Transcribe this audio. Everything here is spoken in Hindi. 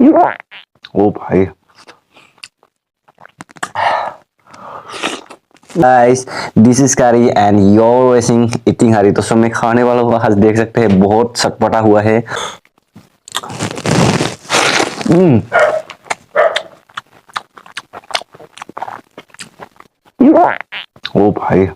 ओ भाई गाइस दिस इज कारी एंड योर वेसिंग इटिंग हरी। तो सब में खाने वाला हुआ आज देख सकते हैं बहुत चटपटा हुआ है। ओ भाई